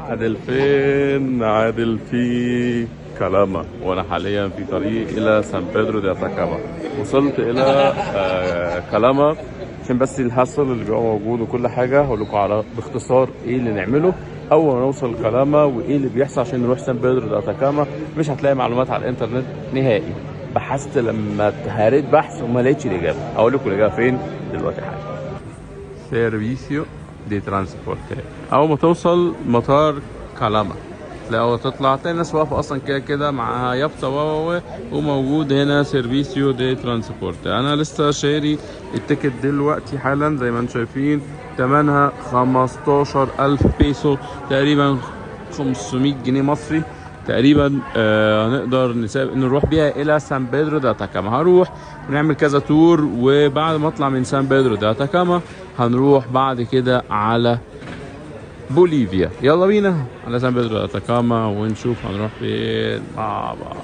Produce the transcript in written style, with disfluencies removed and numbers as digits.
عادل فين؟ عادل في كالاما، وانا حاليا في طريق الى سان بيدرو دي اتاكاما. وصلت الى كالاما عشان بس الحصل اللي بيبقى موجود وكل حاجه. هقول لكم على باختصار ايه اللي نعمله اول ما نوصل كالاما وايه اللي بيحصل عشان نروح سان بيدرو دي اتاكاما. مش هتلاقي معلومات على الانترنت نهائي. بحثت لما اتهريت بحث وما لقيتش الاجابه. اقول لكم الاجابه فين دلوقتي حالا. سيرفيسيو دي ترانسبورتي. اول ما توصل مطار كالاما تلاقي تطلع تلاقي الناس واقفه اصلا كده كده معاها يافطه وموجود هنا سيرفيسيو دي ترانسبورت. انا لسه شاري التيكت دلوقتي حالا زي ما انتم شايفين. تمنها 15,000 بيسو، تقريبا 500 جنيه مصري تقريبا. هنقدر نروح بيها الى سان بيدرو دي اتاكاما. هروح ونعمل كذا تور، وبعد ما اطلع من سان بيدرو دي اتاكاما هنروح بعد كده على بوليفيا. يلا بينا على سان بيدرو دي اتاكاما ونشوف هنروح فين مع بعض.